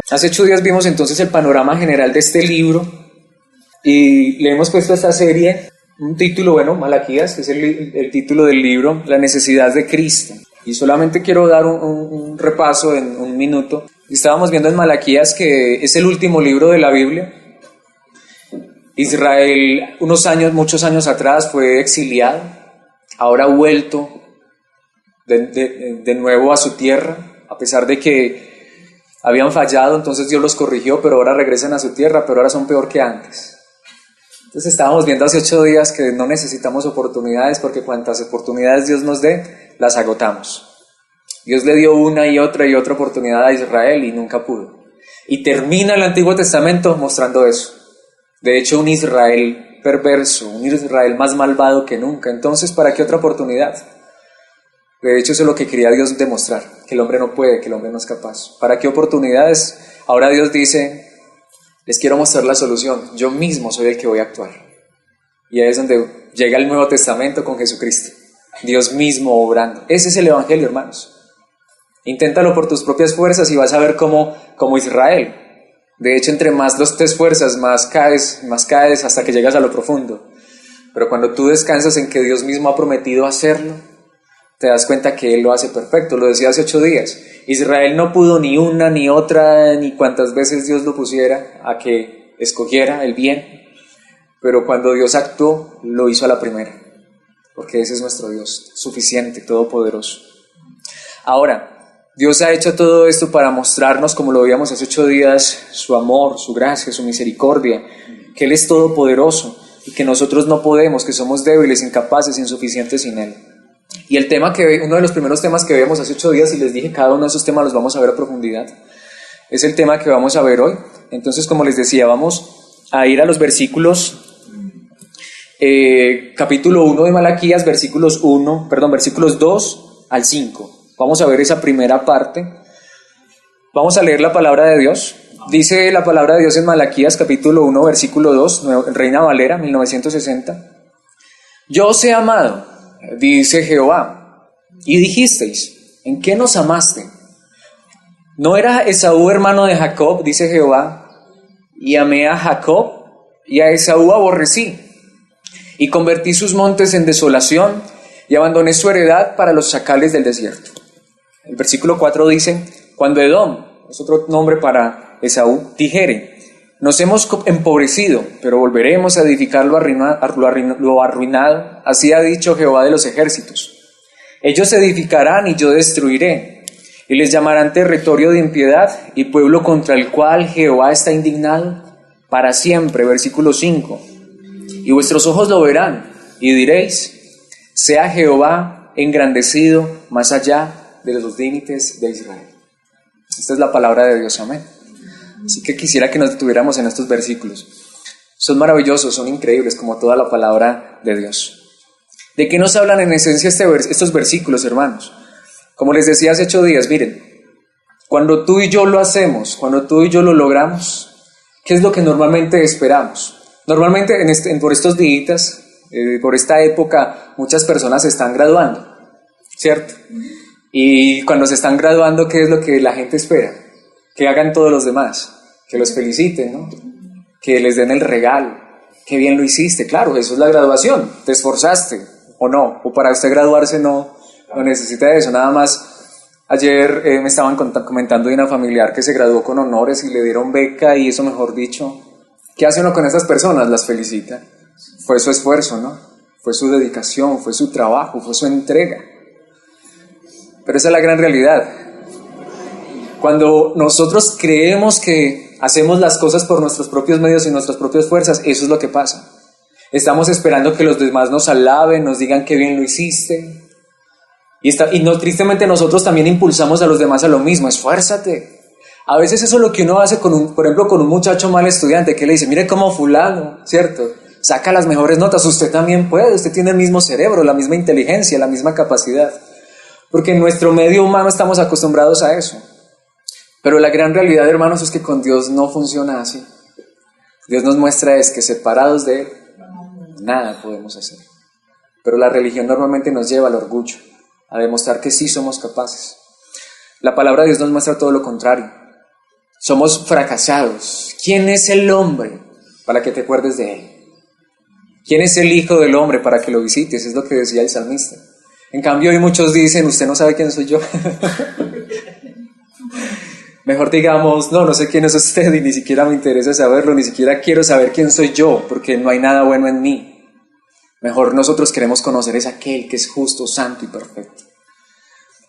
Hace 8 días vimos entonces el panorama general de este libro y le hemos puesto a esta serie un título, bueno, Malaquías, que es el título del libro, La necesidad de Cristo. Y solamente quiero dar un repaso en un minuto. Estábamos viendo en Malaquías que es el último libro de la Biblia. Israel, muchos años atrás, fue exiliado, ahora ha vuelto de nuevo a su tierra, a pesar de que habían fallado, entonces Dios los corrigió, pero ahora regresan a su tierra, pero ahora son peor que antes. Entonces estábamos viendo hace 8 días que no necesitamos oportunidades, porque cuantas oportunidades Dios nos dé, las agotamos. Dios le dio una y otra oportunidad a Israel y nunca pudo. Y termina el Antiguo Testamento mostrando eso. De hecho, un Israel perverso, un Israel más malvado que nunca. Entonces, ¿para qué otra oportunidad? De hecho, eso es lo que quería Dios demostrar, que el hombre no puede, que el hombre no es capaz. ¿Para qué oportunidades? Ahora Dios dice, les quiero mostrar la solución, yo mismo soy el que voy a actuar. Y ahí es donde llega el Nuevo Testamento con Jesucristo, Dios mismo obrando. Ese es el Evangelio, hermanos. Inténtalo por tus propias fuerzas y vas a ver como Israel. De hecho, entre más te esfuerzas, más caes hasta que llegas a lo profundo. Pero cuando tú descansas en que Dios mismo ha prometido hacerlo, te das cuenta que Él lo hace perfecto. Lo decía hace 8 días. Israel no pudo ni una, ni otra, ni cuantas veces Dios lo pusiera a que escogiera el bien. Pero cuando Dios actuó, lo hizo a la primera. Porque ese es nuestro Dios, suficiente, todopoderoso. Ahora, Dios ha hecho todo esto para mostrarnos, como lo veíamos hace 8 días, su amor, su gracia, su misericordia, que Él es todopoderoso y que nosotros no podemos, que somos débiles, incapaces, insuficientes sin Él. Y uno de los primeros temas que veíamos hace 8 días, y les dije, cada uno de esos temas los vamos a ver a profundidad, es el tema que vamos a ver hoy. Entonces, como les decía, vamos a ir a los versículos, capítulo 1 de Malaquías, versículos 2 al 5. Vamos a ver esa primera parte. Vamos a leer la palabra de Dios. Dice la palabra de Dios en Malaquías, capítulo 1, versículo 2, Reina Valera, 1960. Yo os he amado, dice Jehová, y dijisteis, ¿en qué nos amaste? ¿No era Esaú hermano de Jacob, dice Jehová, y amé a Jacob, y a Esaú aborrecí, y convertí sus montes en desolación, y abandoné su heredad para los chacales del desierto? El versículo 4 dice, cuando Edom, es otro nombre para Esaú, dijere, nos hemos empobrecido, pero volveremos a edificar lo arruinado, así ha dicho Jehová de los ejércitos. Ellos se edificarán y yo destruiré, y les llamarán territorio de impiedad y pueblo contra el cual Jehová está indignado para siempre. Versículo 5. Y vuestros ojos lo verán, y diréis, sea Jehová engrandecido más allá de los límites de Israel. Esta es la palabra de Dios, amén. Así que quisiera que nos detuviéramos en estos versículos. Son maravillosos, son increíbles, como toda la palabra de Dios. ¿De qué nos hablan en esencia estos versículos, hermanos? Como les decía hace 8 días, miren, cuando tú y yo lo hacemos, cuando tú y yo lo logramos, ¿qué es lo que normalmente esperamos? Normalmente por estos días, por esta época, muchas personas se están graduando, ¿cierto? Y cuando se están graduando, ¿qué es lo que la gente espera? Que hagan todos los demás, que los feliciten, ¿no? Que les den el regalo, qué bien lo hiciste. Claro, eso es la graduación, te esforzaste, o no, o para usted graduarse no necesita eso. Nada más, ayer me estaban comentando de una familiar que se graduó con honores y le dieron beca y eso, mejor dicho, ¿qué hace uno con esas personas? Las felicita. Fue su esfuerzo, ¿no? Fue su dedicación, fue su trabajo, fue su entrega. Pero esa es la gran realidad. Cuando nosotros creemos que hacemos las cosas por nuestros propios medios y nuestras propias fuerzas, eso es lo que pasa. Estamos esperando que los demás nos alaben, nos digan qué bien lo hiciste. Y no, tristemente nosotros también impulsamos a los demás a lo mismo, esfuérzate. A veces eso es lo que uno hace, por ejemplo, con un muchacho mal estudiante, que le dice, mire cómo fulano, ¿cierto? Saca las mejores notas, usted también puede, usted tiene el mismo cerebro, la misma inteligencia, la misma capacidad. Porque en nuestro medio humano estamos acostumbrados a eso. Pero la gran realidad, hermanos, es que con Dios no funciona así. Dios nos muestra es que separados de Él, nada podemos hacer. Pero la religión normalmente nos lleva al orgullo, a demostrar que sí somos capaces. La palabra de Dios nos muestra todo lo contrario. Somos fracasados. ¿Quién es el hombre para que te acuerdes de él? ¿Quién es el hijo del hombre para que lo visites? Es lo que decía el salmista. En cambio, hoy muchos dicen, usted no sabe quién soy yo. Mejor digamos, no sé quién es usted y ni siquiera me interesa saberlo, ni siquiera quiero saber quién soy yo, porque no hay nada bueno en mí. Mejor nosotros queremos conocer es aquel que es justo, santo y perfecto.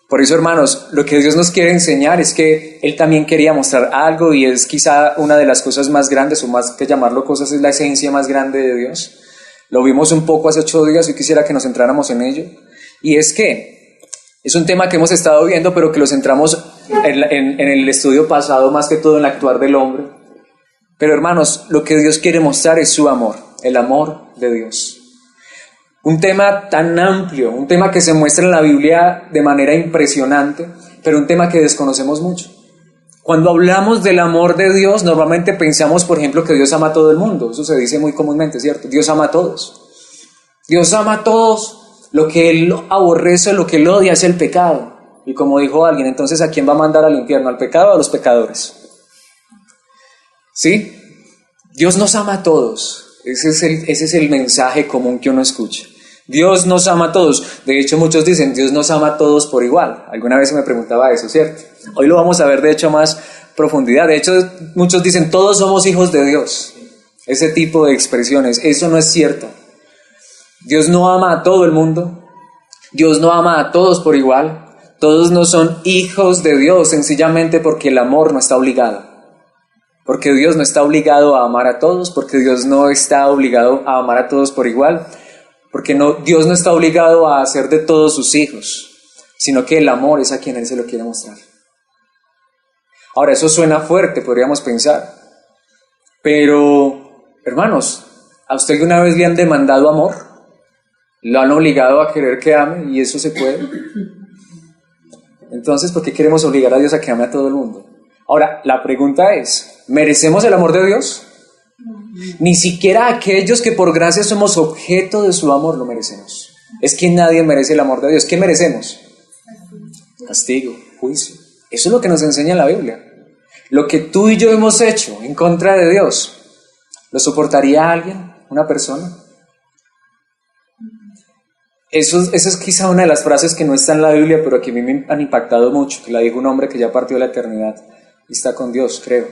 Por eso, hermanos, lo que Dios nos quiere enseñar es que Él también quería mostrar algo, y es quizá una de las cosas más grandes, o más que llamarlo cosas, es la esencia más grande de Dios. Lo vimos un poco hace 8 días y quisiera que nos centráramos en ello. Y es que es un tema que hemos estado viendo, pero que lo centramos en el estudio pasado, más que todo en el actuar del hombre. Pero hermanos, lo que Dios quiere mostrar es su amor, el amor de Dios. Un tema tan amplio, un tema que se muestra en la Biblia de manera impresionante, pero un tema que desconocemos mucho. Cuando hablamos del amor de Dios, normalmente pensamos, por ejemplo, que Dios ama a todo el mundo. Eso se dice muy comúnmente, ¿cierto? Dios ama a todos. Dios ama a todos. Lo que Él aborrece, lo que Él odia es el pecado. Y como dijo alguien, entonces ¿a quién va a mandar al infierno? ¿Al pecado o a los pecadores? ¿Sí? Dios nos ama a todos. Ese es el mensaje común que uno escucha. Dios nos ama a todos. De hecho, muchos dicen, Dios nos ama a todos por igual. Alguna vez se me preguntaba eso, ¿cierto? Hoy lo vamos a ver, de hecho, más profundidad. De hecho, muchos dicen, todos somos hijos de Dios. Ese tipo de expresiones. Eso no es cierto. Dios no ama a todo el mundo. Dios no ama a todos por igual. Todos no son hijos de Dios, sencillamente porque el amor no está obligado. Porque Dios no está obligado a amar a todos, porque Dios no está obligado a amar a todos por igual, porque Dios no está obligado a hacer de todos sus hijos, sino que el amor es a quien Él se lo quiere mostrar. Ahora, eso suena fuerte, podríamos pensar, pero, hermanos, ¿a usted alguna vez le han demandado amor? ¿Lo han obligado a querer que ame y eso se puede? Entonces, ¿por qué queremos obligar a Dios a que ame a todo el mundo? Ahora, la pregunta es, ¿merecemos el amor de Dios? Ni siquiera aquellos que por gracia somos objeto de su amor lo merecemos. Es que nadie merece el amor de Dios. ¿Qué merecemos? Castigo, juicio. Eso es lo que nos enseña la Biblia. Lo que tú y yo hemos hecho en contra de Dios, ¿lo soportaría alguien? ¿Una persona? Esa es quizá una de las frases que no está en la Biblia, pero que a mí me han impactado mucho, que la dijo un hombre que ya partió de la eternidad y está con Dios, creo.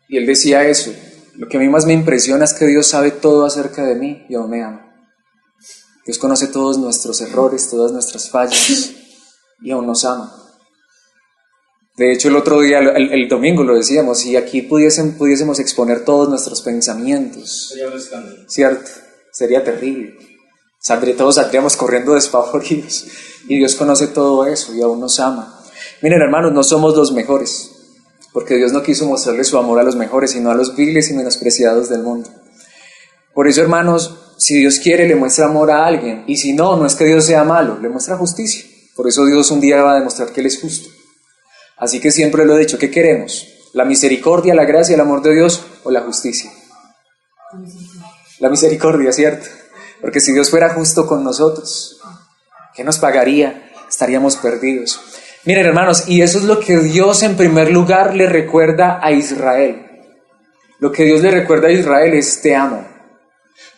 Y él decía eso, lo que a mí más me impresiona es que Dios sabe todo acerca de mí y aún me ama. Dios conoce todos nuestros errores, todas nuestras fallas y aún nos ama. De hecho, el otro día, el domingo lo decíamos, si aquí pudiésemos exponer todos nuestros pensamientos, sería un escándalo. ¿Cierto? Sería terrible. Todos saldríamos corriendo despavoridos. Y Dios conoce todo eso y aún nos ama. Miren, hermanos, no somos los mejores, porque Dios no quiso mostrarle su amor a los mejores, sino a los viles y menospreciados del mundo. Por eso, hermanos, si Dios quiere, le muestra amor a alguien. Y si no, no es que Dios sea malo, le muestra justicia. Por eso Dios un día va a demostrar que Él es justo. Así que siempre lo he dicho, ¿qué queremos? ¿La misericordia, la gracia, el amor de Dios o la justicia? La misericordia, ¿cierto? Porque si Dios fuera justo con nosotros, ¿qué nos pagaría? Estaríamos perdidos. Miren, hermanos, y eso es lo que Dios en primer lugar le recuerda a Israel. Lo que Dios le recuerda a Israel es te amo.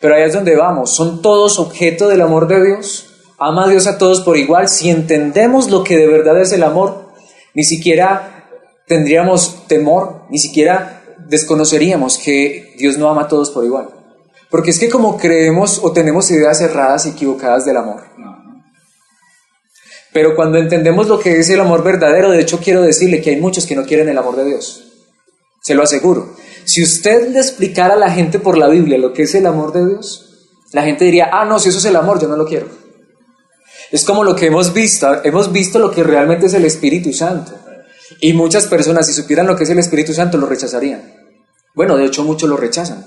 Pero ahí es donde vamos, ¿son todos objeto del amor de Dios? ¿Ama a Dios a todos por igual? Si entendemos lo que de verdad es el amor, ni siquiera tendríamos temor, ni siquiera desconoceríamos que Dios no ama a todos por igual. Porque es que como creemos o tenemos ideas erradas y equivocadas del amor. Pero cuando entendemos lo que es el amor verdadero, de hecho quiero decirle que hay muchos que no quieren el amor de Dios. Se lo aseguro. Si usted le explicara a la gente por la Biblia lo que es el amor de Dios, la gente diría, no, si eso es el amor, yo no lo quiero. Es como lo que hemos visto lo que realmente es el Espíritu Santo. Y muchas personas, si supieran lo que es el Espíritu Santo, lo rechazarían. Bueno, de hecho muchos lo rechazan.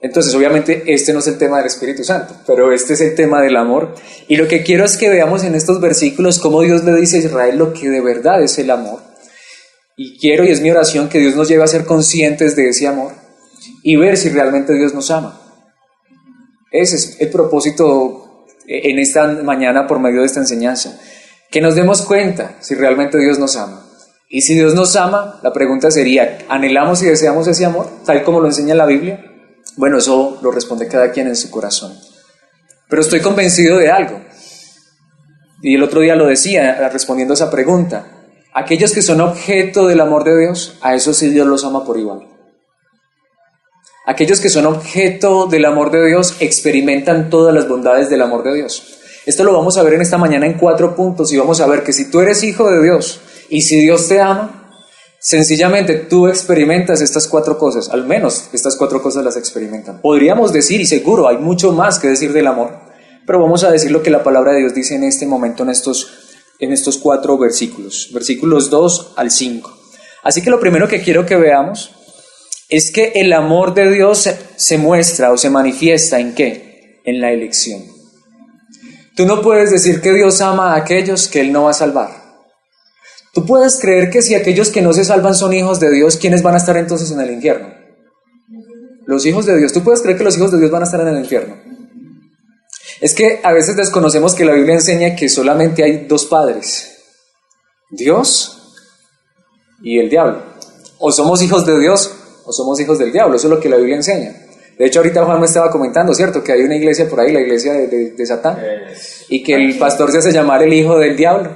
Entonces, obviamente, este no es el tema del Espíritu Santo, pero este es el tema del amor. Y lo que quiero es que veamos en estos versículos cómo Dios le dice a Israel lo que de verdad es el amor. Y quiero, y es mi oración, que Dios nos lleve a ser conscientes de ese amor y ver si realmente Dios nos ama. Ese es el propósito en esta mañana por medio de esta enseñanza. Que nos demos cuenta si realmente Dios nos ama. Y si Dios nos ama, la pregunta sería, ¿anhelamos y deseamos ese amor, tal como lo enseña la Biblia? Bueno, eso lo responde cada quien en su corazón. Pero estoy convencido de algo. Y el otro día lo decía, respondiendo a esa pregunta. Aquellos que son objeto del amor de Dios, a esos sí Dios los ama por igual. Aquellos que son objeto del amor de Dios experimentan todas las bondades del amor de Dios. Esto lo vamos a ver en esta mañana en 4 puntos y vamos a ver que si tú eres hijo de Dios y si Dios te ama, sencillamente tú experimentas estas 4 cosas, al menos estas 4 cosas las experimentan. Podríamos decir, y seguro hay mucho más que decir del amor, pero vamos a decir lo que la palabra de Dios dice en este momento en estos 4 versículos, versículos 2 al 5. Así que lo primero que quiero que veamos es que el amor de Dios se muestra o se manifiesta ¿en qué? En la elección. Tú no puedes decir que Dios ama a aquellos que Él no va a salvar. Tú puedes creer que si aquellos que no se salvan son hijos de Dios, ¿quiénes van a estar entonces en el infierno? Los hijos de Dios. ¿Tú puedes creer que los hijos de Dios van a estar en el infierno? Es que a veces desconocemos que la Biblia enseña que solamente hay 2 padres. Dios y el diablo. O somos hijos de Dios o somos hijos del diablo. Eso es lo que la Biblia enseña. De hecho, ahorita Juan me estaba comentando, ¿cierto? Que hay una iglesia por ahí, la iglesia de Satán. Y que el pastor se hace llamar el hijo del diablo.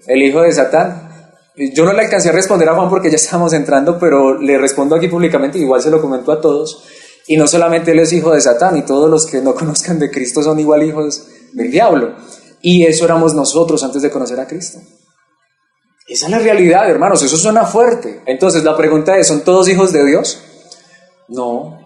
El hijo de Satán. Yo no le alcancé a responder a Juan porque ya estábamos entrando, pero le respondo aquí públicamente, igual se lo comento a todos. Y no solamente él es hijo de Satán, y todos los que no conozcan de Cristo son igual hijos del diablo. Y eso éramos nosotros antes de conocer a Cristo. Esa es la realidad, hermanos, eso suena fuerte. Entonces la pregunta es, ¿son todos hijos de Dios? No.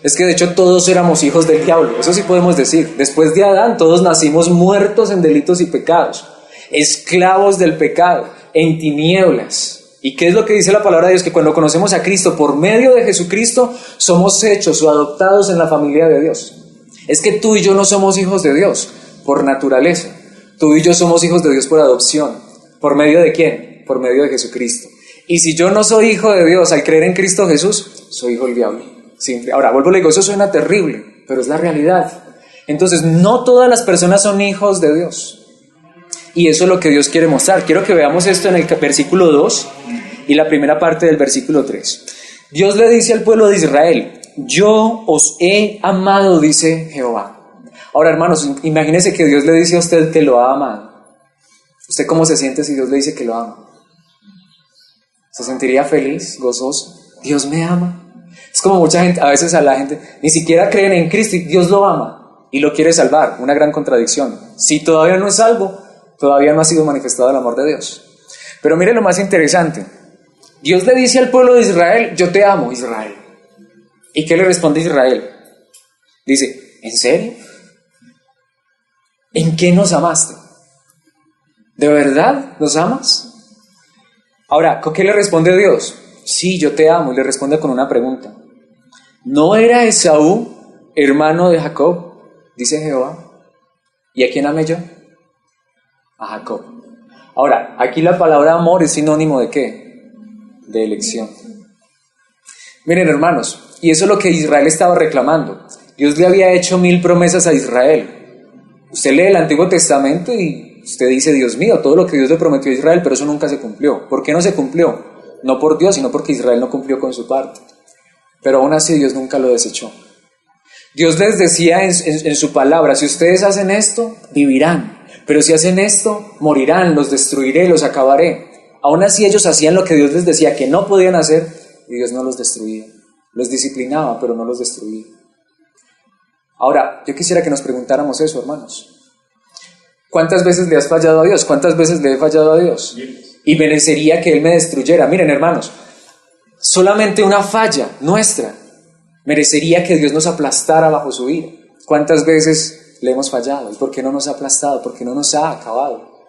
Es que de hecho todos éramos hijos del diablo, eso sí podemos decir. Después de Adán todos nacimos muertos en delitos y pecados, esclavos del pecado, en tinieblas. ¿Y qué es lo que dice la palabra de Dios? Que cuando conocemos a Cristo, por medio de Jesucristo, somos hechos o adoptados en la familia de Dios. Es que tú y yo no somos hijos de Dios por naturaleza. Tú y yo somos hijos de Dios por adopción. ¿Por medio de quién? Por medio de Jesucristo. Y si yo no soy hijo de Dios al creer en Cristo Jesús, soy hijo del diablo. Simple. Ahora, vuelvo y le digo, eso suena terrible, pero es la realidad. Entonces, no todas las personas son hijos de Dios. Y eso es lo que Dios quiere mostrar. Quiero que veamos esto en el versículo 2 y la primera parte del versículo 3. Dios le dice al pueblo de Israel, yo os he amado, dice Jehová. Ahora, hermanos, imagínense que Dios le dice a usted que lo ha amado. ¿Usted cómo se siente si Dios le dice que lo ama? ¿Se sentiría feliz, gozoso? ¿Dios me ama? Es como mucha gente, a veces a la gente, ni siquiera creen en Cristo y Dios lo ama y lo quiere salvar. Una gran contradicción. Si todavía no es salvo, todavía no ha sido manifestado el amor de Dios. Pero mire lo más interesante. Dios le dice al pueblo de Israel, yo te amo, Israel. ¿Y qué le responde Israel? Dice, ¿en serio? ¿En qué nos amaste? ¿De verdad nos amas? Ahora, ¿qué le responde Dios? Sí, yo te amo. Y le responde con una pregunta. ¿No era Esaú hermano de Jacob? Dice Jehová. ¿Y a quién amé yo? A Jacob. Ahora, aquí la palabra amor es sinónimo ¿de qué? De elección. Miren, hermanos, y eso es lo que Israel estaba reclamando. Dios le había hecho 1000 promesas a Israel. Usted lee el Antiguo Testamento y usted dice, Dios mío, todo lo que Dios le prometió a Israel, pero eso nunca se cumplió. ¿Por qué no se cumplió? No por Dios, sino porque Israel no cumplió con su parte. Pero aún así Dios nunca lo desechó. Dios les decía en su palabra, si ustedes hacen esto, vivirán. Pero si hacen esto, morirán, los destruiré, los acabaré. Aún así ellos hacían lo que Dios les decía que no podían hacer y Dios no los destruía. Los disciplinaba, pero no los destruía. Ahora, yo quisiera que nos preguntáramos eso, hermanos. ¿Cuántas veces le has fallado a Dios? ¿Cuántas veces le he fallado a Dios? Y merecería que Él me destruyera. Miren, hermanos, solamente una falla nuestra merecería que Dios nos aplastara bajo su ira. ¿Cuántas veces le hemos fallado? ¿Y por qué no nos ha aplastado? ¿Por qué no nos ha acabado?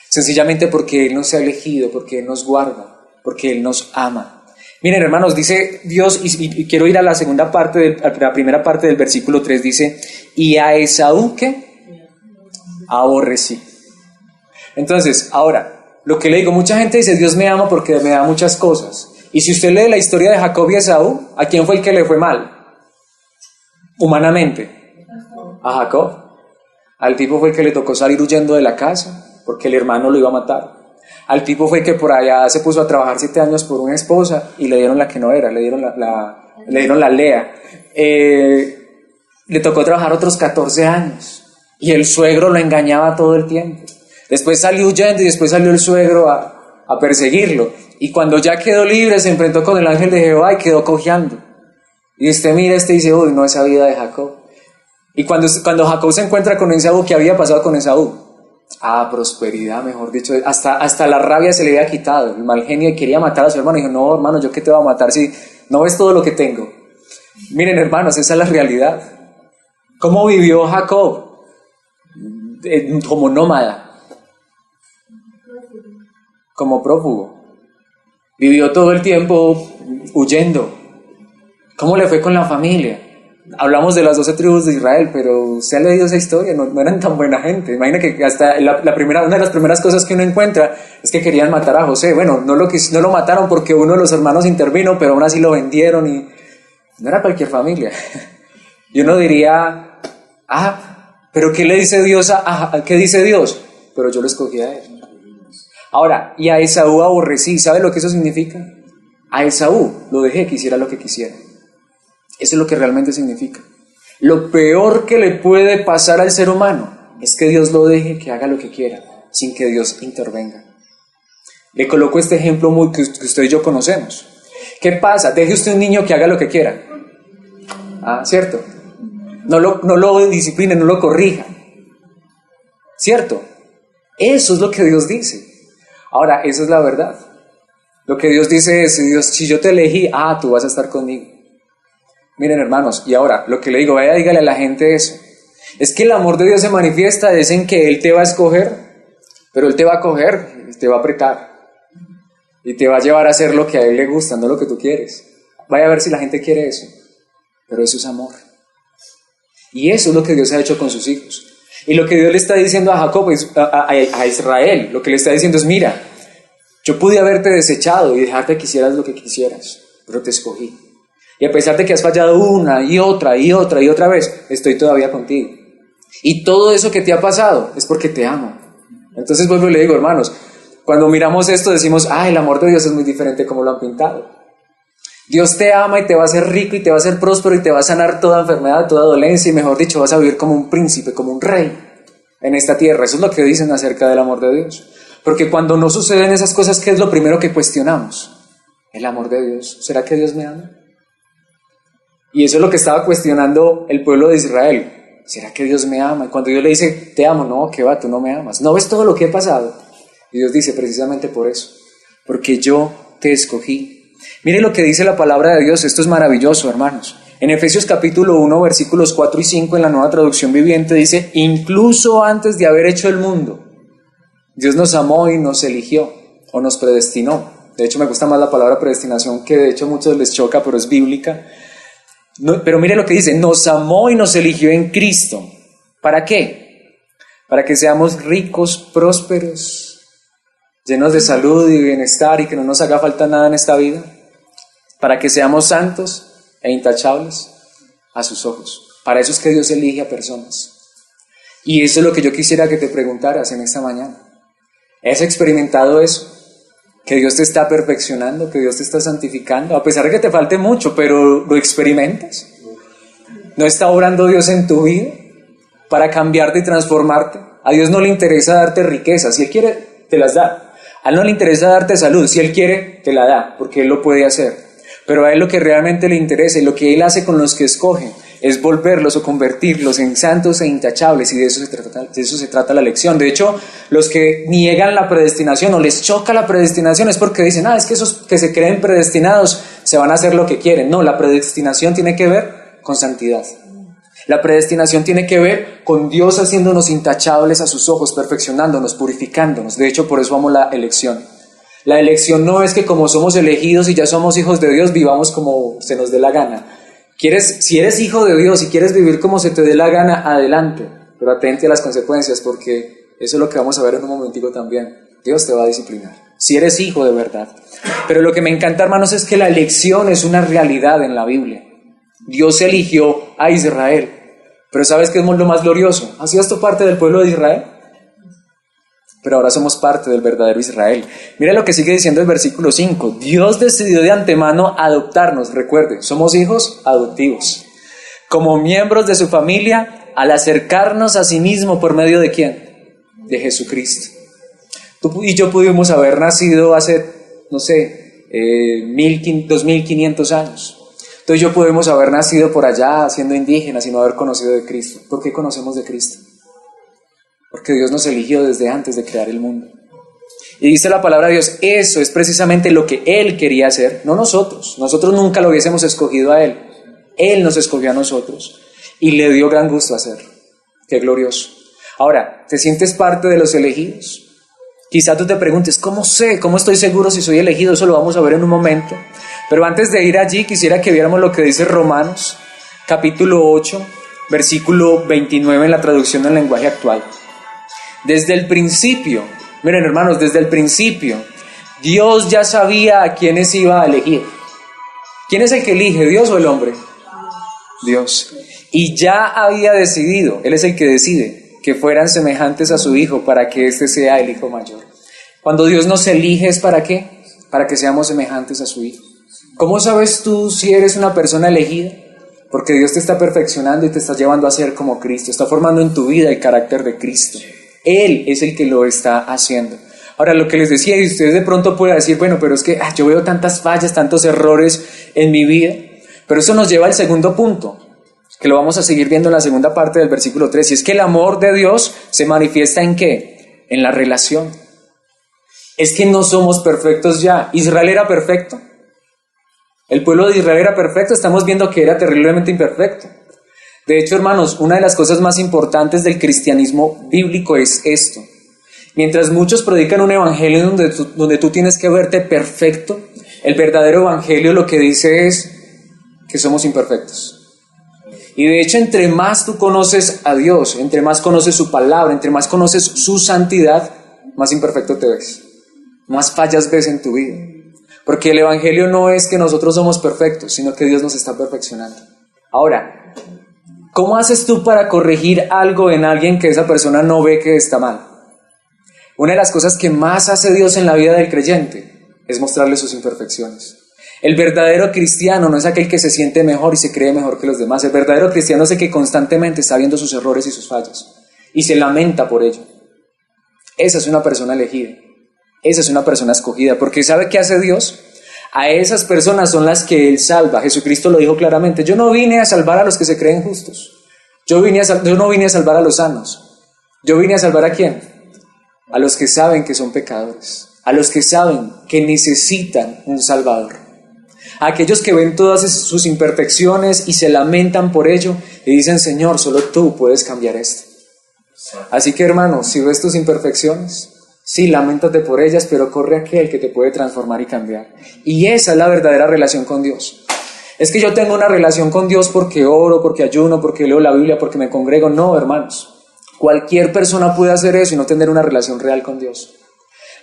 Sencillamente porque Él nos ha elegido, porque Él nos guarda, porque Él nos ama. Miren, hermanos, dice Dios, y quiero ir a la segunda parte, a la primera parte del versículo 3, dice, y a Esaú, ¿qué? Aborrecí. Entonces, ahora, lo que le digo, mucha gente dice, Dios me ama porque me da muchas cosas. Y si usted lee la historia de Jacob y Esaú, ¿a quién fue el que le fue mal? Humanamente. A Jacob. Al tipo fue el que le tocó salir huyendo de la casa. porque el hermano lo iba a matar. Al tipo fue que por allá se puso a trabajar 7 años por una esposa y le dieron la que no era, le dieron la Lea. Le tocó trabajar otros 14 años y el suegro lo engañaba todo el tiempo. Después salió huyendo y después salió el suegro a perseguirlo. Y cuando ya quedó libre se enfrentó con el ángel de Jehová y quedó cojeando. Y usted mira y dice, uy, no, esa vida de Jacob. Y cuando Jacob se encuentra con Esaú, ¿qué había pasado con Esaú? Prosperidad, mejor dicho. Hasta la rabia se le había quitado. El mal genio quería matar a su hermano. Y dijo, no, hermano, ¿yo qué te voy a matar si no ves todo lo que tengo? Miren, hermanos, esa es la realidad. ¿Cómo vivió Jacob? Como nómada, como prófugo. Vivió todo el tiempo huyendo. ¿Cómo le fue con la familia? Hablamos de las 12 tribus de Israel, pero usted ha leído esa historia, no eran tan buena gente. Imagina que hasta una de las primeras cosas que uno encuentra es que querían matar a José. Bueno, no lo mataron porque uno de los hermanos intervino, pero aún así lo vendieron y no era cualquier familia. Y uno diría, pero ¿qué le dice Dios qué dice Dios? Pero yo lo escogí a él. Ahora, y a Esaú aborrecí. ¿Sabe lo que eso significa? A Esaú lo dejé que hiciera lo que quisiera. Eso es lo que realmente significa. Lo peor que le puede pasar al ser humano es que Dios lo deje que haga lo que quiera, sin que Dios intervenga. Le coloco este ejemplo que usted y yo conocemos. ¿Qué pasa? Deje usted un niño que haga lo que quiera. ¿Cierto? No lo discipline, no lo corrija. ¿Cierto? Eso es lo que Dios dice. Ahora, esa es la verdad. Lo que Dios dice es, Dios, si yo te elegí, tú vas a estar conmigo. Miren, hermanos, y ahora, lo que le digo, vaya, dígale a la gente eso. Es que el amor de Dios se manifiesta, es en que Él te va a escoger, pero Él te va a coger, te va a apretar, y te va a llevar a hacer lo que a Él le gusta, no lo que tú quieres. Vaya a ver si la gente quiere eso, pero eso es amor. Y eso es lo que Dios ha hecho con sus hijos. Y lo que Dios le está diciendo a Jacob, a Israel, lo que le está diciendo es, mira, yo pude haberte desechado y dejarte que hicieras lo que quisieras, pero te escogí. Y a pesar de que has fallado una y otra vez, estoy todavía contigo. Y todo eso que te ha pasado es porque te amo. Entonces vuelvo y le digo, hermanos, cuando miramos esto decimos, el amor de Dios es muy diferente como lo han pintado. Dios te ama y te va a hacer rico y te va a hacer próspero y te va a sanar toda enfermedad, toda dolencia y mejor dicho, vas a vivir como un príncipe, como un rey en esta tierra. Eso es lo que dicen acerca del amor de Dios. Porque cuando no suceden esas cosas, ¿qué es lo primero que cuestionamos? El amor de Dios. ¿Será que Dios me ama? Y eso es lo que estaba cuestionando el pueblo de Israel. ¿Será que Dios me ama? Y cuando Dios le dice, te amo, no, ¿qué va? Tú no me amas. ¿No ves todo lo que he pasado? Y Dios dice, precisamente por eso. Porque yo te escogí. Mire lo que dice la palabra de Dios. Esto es maravilloso, hermanos. En Efesios capítulo 1, versículos 4 y 5, en la Nueva Traducción Viviente, dice, incluso antes de haber hecho el mundo, Dios nos amó y nos eligió, o nos predestinó. De hecho, me gusta más la palabra predestinación, que de hecho a muchos les choca, pero es bíblica. Pero mire lo que dice, nos amó y nos eligió en Cristo. ¿Para qué? Para que seamos ricos, prósperos, llenos de salud y bienestar y que no nos haga falta nada en esta vida. Para que seamos santos e intachables a sus ojos. Para eso es que Dios elige a personas. Y eso es lo que yo quisiera que te preguntaras en esta mañana. ¿Has experimentado eso? Que Dios te está perfeccionando, que Dios te está santificando, a pesar de que te falte mucho, pero ¿lo experimentas? ¿No está obrando Dios en tu vida para cambiarte y transformarte? A Dios no le interesa darte riquezas, si Él quiere, te las da. A Él no le interesa darte salud, si Él quiere, te la da, porque Él lo puede hacer. Pero a Él lo que realmente le interesa y lo que Él hace con los que escoge es volverlos o convertirlos en santos e intachables, y de eso se trata la lección. De hecho, los que niegan la predestinación o les choca la predestinación es porque dicen, es que esos que se creen predestinados se van a hacer lo que quieren. No, la predestinación tiene que ver con santidad. La predestinación tiene que ver con Dios haciéndonos intachables a sus ojos, perfeccionándonos, purificándonos. De hecho, por eso amo la elección. La elección no es que como somos elegidos y ya somos hijos de Dios, vivamos como se nos dé la gana. Si eres hijo de Dios y quieres vivir como se te dé la gana, adelante, pero atente a las consecuencias, porque eso es lo que vamos a ver en un momentico también. Dios te va a disciplinar, si eres hijo de verdad. Pero lo que me encanta, hermanos, es que la elección es una realidad en la Biblia. Dios eligió a Israel, pero ¿sabes qué es lo más glorioso? ¿Hacías tú parte del pueblo de Israel? pero ahora somos parte del verdadero Israel. Mira lo que sigue diciendo el versículo 5. Dios decidió de antemano adoptarnos, recuerde, somos hijos adoptivos, como miembros de su familia, al acercarnos a sí mismo por medio de ¿quién? De Jesucristo. Tú y yo pudimos haber nacido hace, no sé, 2500 años. Tú y yo pudimos haber nacido por allá siendo indígenas y no haber conocido de Cristo. ¿Por qué conocemos de Cristo? Porque Dios nos eligió desde antes de crear el mundo. Y dice la palabra de Dios, eso es precisamente lo que Él quería hacer, no nosotros. Nosotros nunca lo hubiésemos escogido a Él. Él nos escogió a nosotros y le dio gran gusto hacerlo. Qué glorioso. Ahora, ¿te sientes parte de los elegidos? Quizá tú te preguntes, ¿cómo sé? ¿Cómo estoy seguro si soy elegido? Eso lo vamos a ver en un momento. Pero antes de ir allí, quisiera que viéramos lo que dice Romanos, capítulo 8, versículo 29 en la traducción del lenguaje actual. Desde el principio, miren hermanos, desde el principio, Dios ya sabía a quiénes iba a elegir. ¿Quién es el que elige, Dios o el hombre? Dios. Y ya había decidido, Él es el que decide, que fueran semejantes a su Hijo para que éste sea el Hijo mayor. Cuando Dios nos elige, ¿es para qué? Para que seamos semejantes a su Hijo. ¿Cómo sabes tú si eres una persona elegida? Porque Dios te está perfeccionando y te está llevando a ser como Cristo, está formando en tu vida el carácter de Cristo. Él es el que lo está haciendo. Ahora, lo que les decía, y ustedes de pronto pueden decir, bueno, pero es que yo veo tantas fallas, tantos errores en mi vida, pero eso nos lleva al segundo punto, que lo vamos a seguir viendo en la segunda parte del versículo 3, y es que el amor de Dios se manifiesta ¿en qué? En la relación. Es que no somos perfectos ya. ¿Israel era perfecto? El pueblo de Israel era perfecto, estamos viendo que era terriblemente imperfecto. De hecho, hermanos, una de las cosas más importantes del cristianismo bíblico es esto. Mientras muchos predican un evangelio donde tú tienes que verte perfecto, el verdadero evangelio lo que dice es que somos imperfectos. Y de hecho, entre más tú conoces a Dios, entre más conoces su palabra, entre más conoces su santidad, más imperfecto te ves, más fallas ves en tu vida. Porque el evangelio no es que nosotros somos perfectos, sino que Dios nos está perfeccionando. Ahora, ¿cómo haces tú para corregir algo en alguien que esa persona no ve que está mal? Una de las cosas que más hace Dios en la vida del creyente es mostrarle sus imperfecciones. El verdadero cristiano no es aquel que se siente mejor y se cree mejor que los demás. El verdadero cristiano es el que constantemente está viendo sus errores y sus fallas y se lamenta por ello. Esa es una persona elegida. Esa es una persona escogida, porque ¿sabe qué hace Dios? A esas personas son las que Él salva. Jesucristo lo dijo claramente, yo no vine a salvar a los que se creen justos. Yo no vine a salvar a los sanos. Yo vine a salvar ¿a quién? A los que saben que son pecadores, a los que saben que necesitan un Salvador. A aquellos que ven todas sus imperfecciones y se lamentan por ello y dicen, Señor, solo tú puedes cambiar esto. Así que hermanos, si ves tus imperfecciones, sí, lamentate por ellas, pero corre a aquel que te puede transformar y cambiar. Y esa es la verdadera relación con Dios. Es que yo tengo una relación con Dios porque oro, porque ayuno, porque leo la Biblia, porque me congrego. No, hermanos. Cualquier persona puede hacer eso y no tener una relación real con Dios.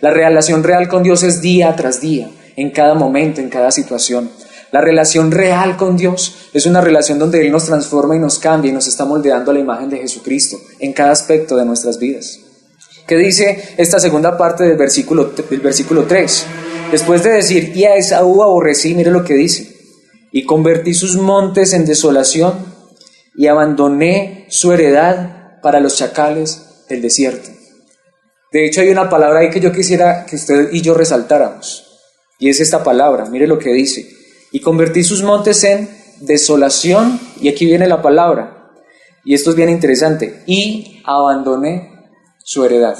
La relación real con Dios es día tras día, en cada momento, en cada situación. La relación real con Dios es una relación donde Él nos transforma y nos cambia y nos está moldeando a la imagen de Jesucristo en cada aspecto de nuestras vidas. ¿Qué dice esta segunda parte del versículo 3? Después de decir, y a Esaú aborrecí, mire lo que dice, y convertí sus montes en desolación y abandoné su heredad para los chacales del desierto. De hecho, hay una palabra ahí que yo quisiera que usted y yo resaltáramos, y es esta palabra, mire lo que dice, y convertí sus montes en desolación, y aquí viene la palabra, y esto es bien interesante, y abandoné su heredad.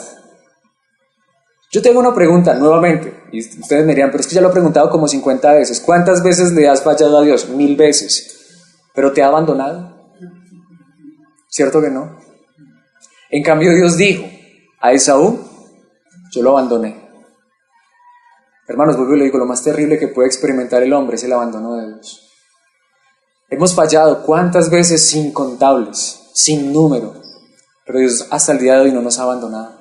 Yo tengo una pregunta nuevamente, y ustedes me dirán, pero es que ya lo he preguntado como 50 veces, ¿cuántas veces le has fallado a Dios? 1000 veces, ¿pero te ha abandonado? ¿Cierto que no? En cambio Dios dijo, a Esaú yo lo abandoné. Hermanos, vuelvo y le digo, lo más terrible que puede experimentar el hombre es el abandono de Dios. Hemos fallado, ¿cuántas veces? Incontables, sin número, pero Dios hasta el día de hoy no nos ha abandonado,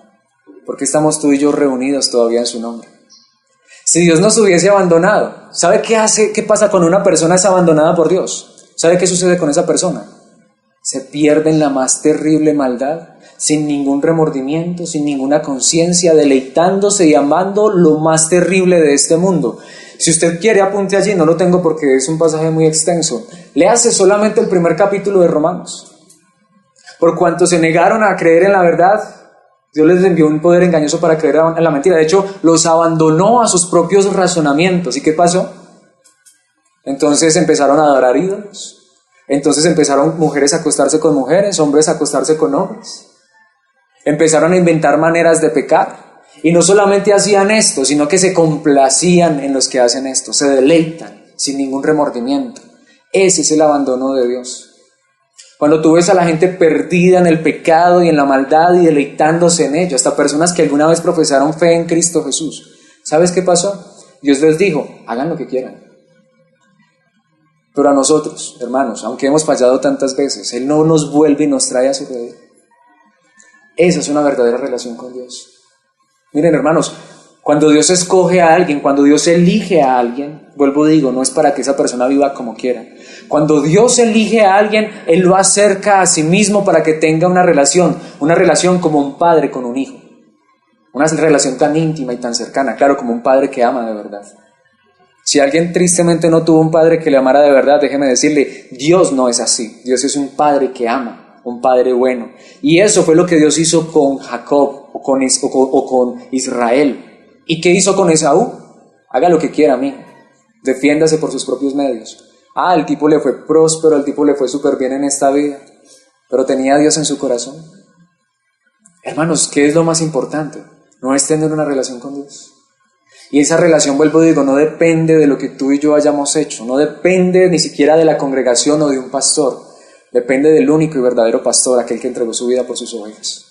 porque estamos tú y yo reunidos todavía en su nombre. Si Dios nos hubiese abandonado, ¿sabe qué pasa cuando una persona es abandonada por Dios? ¿Sabe qué sucede con esa persona? Se pierde en la más terrible maldad, sin ningún remordimiento, sin ninguna conciencia, deleitándose y amando lo más terrible de este mundo. Si usted quiere, apunte allí, no lo tengo porque es un pasaje muy extenso. Léase solamente el primer capítulo de Romanos. Por cuanto se negaron a creer en la verdad, Dios les envió un poder engañoso para creer en la mentira. De hecho, los abandonó a sus propios razonamientos. ¿Y qué pasó? Entonces empezaron a adorar ídolos. Entonces empezaron mujeres a acostarse con mujeres, hombres a acostarse con hombres. Empezaron a inventar maneras de pecar. Y no solamente hacían esto, sino que se complacían en los que hacen esto. Se deleitan sin ningún remordimiento. Ese es el abandono de Dios. Cuando tú ves a la gente perdida en el pecado y en la maldad y deleitándose en ello, hasta personas que alguna vez profesaron fe en Cristo Jesús, ¿sabes qué pasó? Dios les dijo, hagan lo que quieran. Pero a nosotros, hermanos, aunque hemos fallado tantas veces, Él no nos vuelve y nos trae a su redil. Esa es una verdadera relación con Dios. Miren, hermanos, cuando Dios escoge a alguien, cuando Dios elige a alguien, vuelvo digo, no es para que esa persona viva como quiera. Cuando Dios elige a alguien, Él lo acerca a sí mismo para que tenga una relación como un padre con un hijo. Una relación tan íntima y tan cercana, claro, como un padre que ama de verdad. Si alguien tristemente no tuvo un padre que le amara de verdad, déjeme decirle, Dios no es así. Dios es un padre que ama, un padre bueno. Y eso fue lo que Dios hizo con Jacob o con Israel. ¿Y qué hizo con Esaú? Haga lo que quiera, mijo. Defiéndase por sus propios medios. El tipo le fue próspero, el tipo le fue súper bien en esta vida, pero tenía a Dios en su corazón. Hermanos, ¿qué es lo más importante? No es tener una relación con Dios. Y esa relación, vuelvo digo, no depende de lo que tú y yo hayamos hecho, no depende ni siquiera de la congregación o de un pastor, depende del único y verdadero pastor, aquel que entregó su vida por sus ovejas.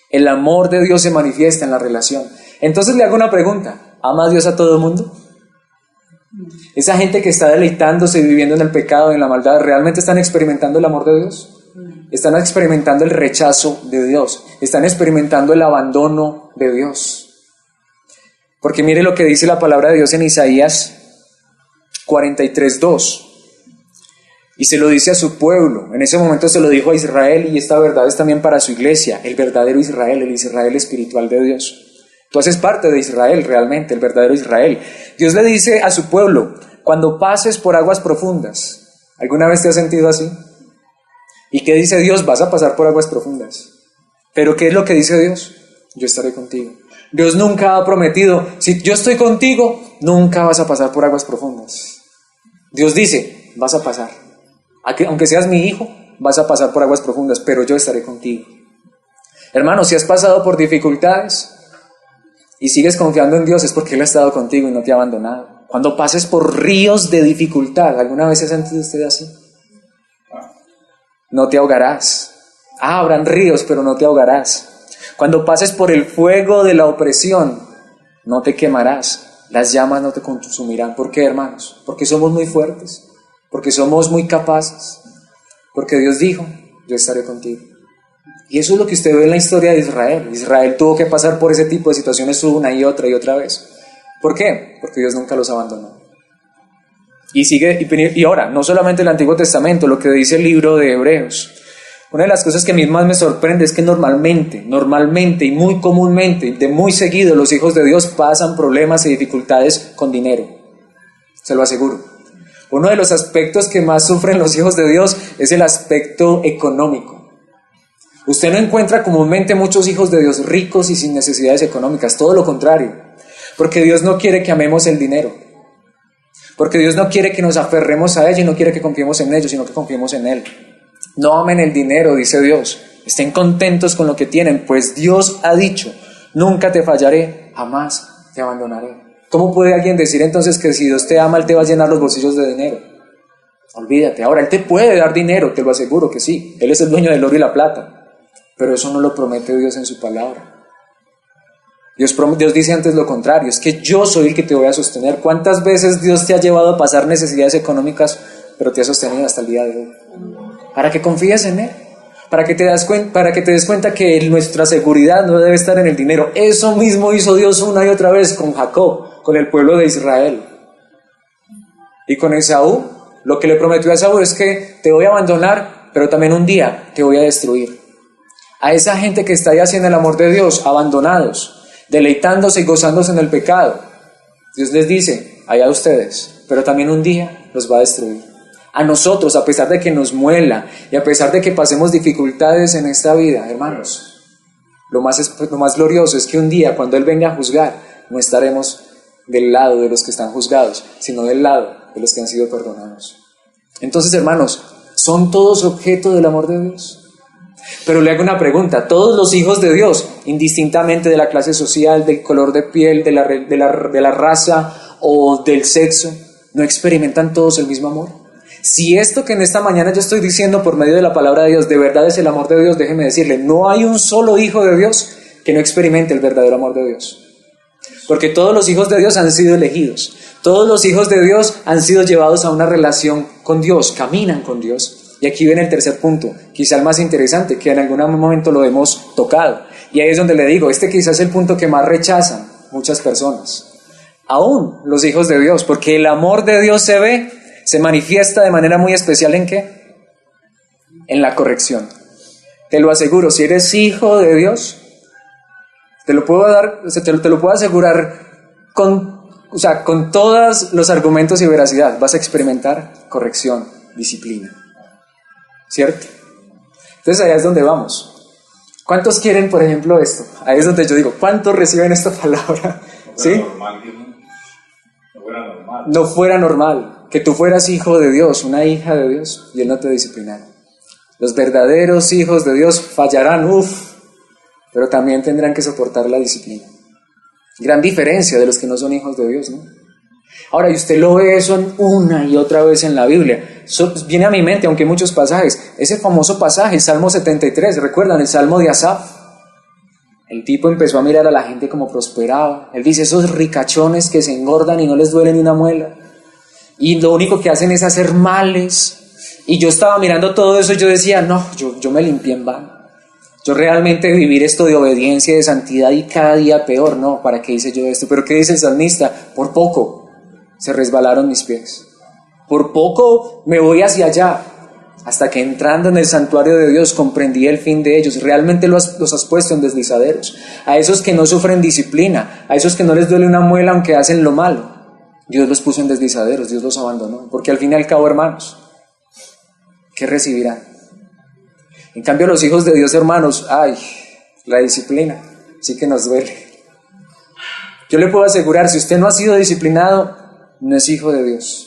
El amor de Dios se manifiesta en la relación. Entonces le hago una pregunta, ¿ama Dios a todo el mundo? Esa gente que está deleitándose y viviendo en el pecado y en la maldad, ¿realmente están experimentando el amor de Dios? Están experimentando el rechazo de Dios, están experimentando el abandono de Dios. Porque mire lo que dice la palabra de Dios en Isaías 43:2. Y se lo dice a su pueblo. En ese momento se lo dijo a Israel, y esta verdad es también para su iglesia, el verdadero Israel, el Israel espiritual de Dios. Tú haces parte de Israel realmente, el verdadero Israel. Dios le dice a su pueblo, cuando pases por aguas profundas. ¿Alguna vez te has sentido así? ¿Y qué dice Dios? Vas a pasar por aguas profundas. ¿Pero qué es lo que dice Dios? Yo estaré contigo. Dios nunca ha prometido, si yo estoy contigo, nunca vas a pasar por aguas profundas. Dios dice, vas a pasar. Aunque seas mi hijo, vas a pasar por aguas profundas, pero yo estaré contigo. Hermano, si has pasado por dificultades y sigues confiando en Dios, es porque Él ha estado contigo y no te ha abandonado. Cuando pases por ríos de dificultad, ¿alguna vez se ha sentido usted así? No te ahogarás. Habrán ríos, pero no te ahogarás. Cuando pases por el fuego de la opresión, no te quemarás. Las llamas no te consumirán. ¿Por qué, hermanos? Porque somos muy fuertes, porque somos muy capaces, porque Dios dijo, yo estaré contigo. Y eso es lo que usted ve en la historia de Israel. Israel tuvo que pasar por ese tipo de situaciones una y otra vez. ¿Por qué? Porque Dios nunca los abandonó. Y ahora, no solamente el Antiguo Testamento, lo que dice el libro de Hebreos. Una de las cosas que a mí más me sorprende es que normalmente y muy comúnmente, de muy seguido, los hijos de Dios pasan problemas y dificultades con dinero. Se lo aseguro. Uno de los aspectos que más sufren los hijos de Dios es el aspecto económico. Usted no encuentra comúnmente muchos hijos de Dios ricos y sin necesidades económicas, todo lo contrario. Porque Dios no quiere que amemos el dinero. Porque Dios no quiere que nos aferremos a ello y no quiere que confiemos en ello, sino que confiemos en Él. No amen el dinero, dice Dios. Estén contentos con lo que tienen, pues Dios ha dicho, nunca te fallaré, jamás te abandonaré. ¿Cómo puede alguien decir entonces que si Dios te ama, Él te va a llenar los bolsillos de dinero? Olvídate. Ahora, Él te puede dar dinero, te lo aseguro que sí. Él es el dueño del oro y la plata. Pero eso no lo promete Dios en su palabra. Dios dice antes lo contrario, es que yo soy el que te voy a sostener. ¿Cuántas veces Dios te ha llevado a pasar necesidades económicas, pero te ha sostenido hasta el día de hoy? Para que confíes en Él, para que te des cuenta que nuestra seguridad no debe estar en el dinero. Eso mismo hizo Dios una y otra vez con Jacob, con el pueblo de Israel. Y con Esaú, lo que le prometió a Esaú es que te voy a abandonar, pero también un día te voy a destruir. A esa gente que está ahí haciendo el amor de Dios, abandonados, deleitándose y gozándose en el pecado, Dios les dice, allá ustedes, pero también un día los va a destruir. A nosotros, a pesar de que nos muela y a pesar de que pasemos dificultades en esta vida, hermanos, lo más glorioso es que un día, cuando Él venga a juzgar, no estaremos del lado de los que están juzgados, sino del lado de los que han sido perdonados. Entonces, hermanos, ¿son todos objeto del amor de Dios? Pero le hago una pregunta, ¿todos los hijos de Dios, indistintamente de la clase social, del color de piel, de la raza o del sexo, no experimentan todos el mismo amor? Si esto que en esta mañana yo estoy diciendo por medio de la palabra de Dios, de verdad es el amor de Dios, déjeme decirle, no hay un solo hijo de Dios que no experimente el verdadero amor de Dios. Porque todos los hijos de Dios han sido elegidos, todos los hijos de Dios han sido llevados a una relación con Dios, caminan con Dios. Y aquí viene el tercer punto, quizá el más interesante, que en algún momento lo hemos tocado. Y ahí es donde le digo, este quizás es el punto que más rechazan muchas personas, aún los hijos de Dios, porque el amor de Dios se manifiesta de manera muy especial ¿en qué? En la corrección. Te lo aseguro, si eres hijo de Dios, te lo puedo asegurar con todos los argumentos y veracidad, vas a experimentar corrección, disciplina. ¿Cierto? Entonces allá es donde vamos. ¿Cuántos quieren, por ejemplo, esto? Ahí es donde yo digo, ¿cuántos reciben esta palabra? ¿Sí? No fuera normal que tú fueras hijo de Dios, una hija de Dios, y Él no te disciplinara. Los verdaderos hijos de Dios fallarán, pero también tendrán que soportar la disciplina. Gran diferencia de los que no son hijos de Dios, ¿no? Ahora, y usted lo ve eso una y otra vez en la Biblia. Viene a mi mente, aunque hay muchos pasajes, ese famoso pasaje, el Salmo 73, ¿recuerdan? El Salmo de Asaf. El tipo empezó a mirar a la gente como prosperaba. Él dice, esos ricachones que se engordan y no les duele ni una muela. Y lo único que hacen es hacer males. Y yo estaba mirando todo eso y yo decía, no, yo me limpié en vano. Yo realmente vivir esto de obediencia, de santidad y cada día peor, no, ¿para qué hice yo esto? Pero ¿qué dice el salmista? Por poco se resbalaron mis pies. Por poco me voy hacia allá, hasta que entrando en el santuario de Dios comprendí el fin de ellos. Realmente los has puesto en deslizaderos. A esos que no sufren disciplina, a esos que no les duele una muela aunque hacen lo malo, Dios los puso en deslizaderos, Dios los abandonó. Porque al fin y al cabo, hermanos, ¿qué recibirán? En cambio, los hijos de Dios, hermanos, la disciplina sí que nos duele. Yo le puedo asegurar, si usted no ha sido disciplinado, no es hijo de Dios.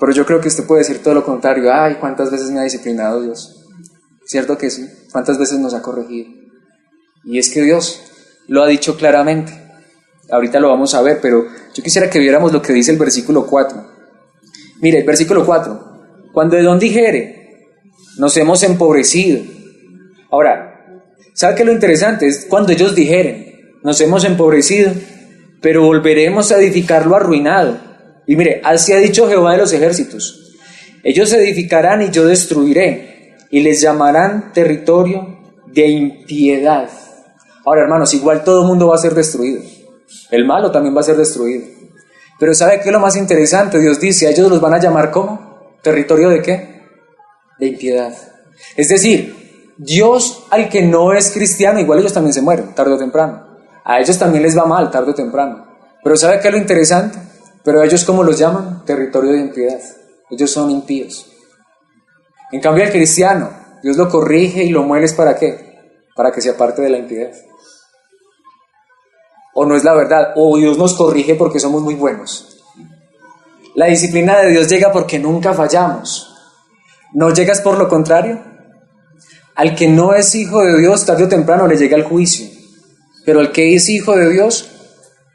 Pero yo creo que usted puede decir todo lo contrario. ¿Cuántas veces me ha disciplinado Dios? ¿Cierto que sí? ¿Cuántas veces nos ha corregido? Y es que Dios lo ha dicho claramente. Ahorita lo vamos a ver, pero yo quisiera que viéramos lo que dice el versículo 4. Mire, el versículo 4. Cuando Edom dijere, nos hemos empobrecido. Ahora, ¿sabe qué es lo interesante? Es cuando ellos dijeren, nos hemos empobrecido, pero volveremos a edificar lo arruinado. Y mire, así ha dicho Jehová de los ejércitos, ellos edificarán y yo destruiré, y les llamarán territorio de impiedad. Ahora, hermanos, igual todo el mundo va a ser destruido, el malo también va a ser destruido, pero ¿sabe qué es lo más interesante? Dios dice, a ellos los van a llamar ¿cómo? ¿Territorio de qué? De impiedad. Es decir, Dios al que no es cristiano, igual ellos también se mueren, tarde o temprano. A ellos también les va mal, tarde o temprano. Pero ¿sabe qué es lo interesante? Pero ellos, ¿cómo los llaman? Territorio de impiedad. Ellos son impíos. En cambio, al cristiano, Dios lo corrige y lo muele, ¿para qué? Para que se aparte de la impiedad. O no es la verdad, o Dios nos corrige porque somos muy buenos. La disciplina de Dios llega porque nunca fallamos. ¿No llegas por lo contrario? Al que no es hijo de Dios, tarde o temprano le llega el juicio. Pero al que es hijo de Dios,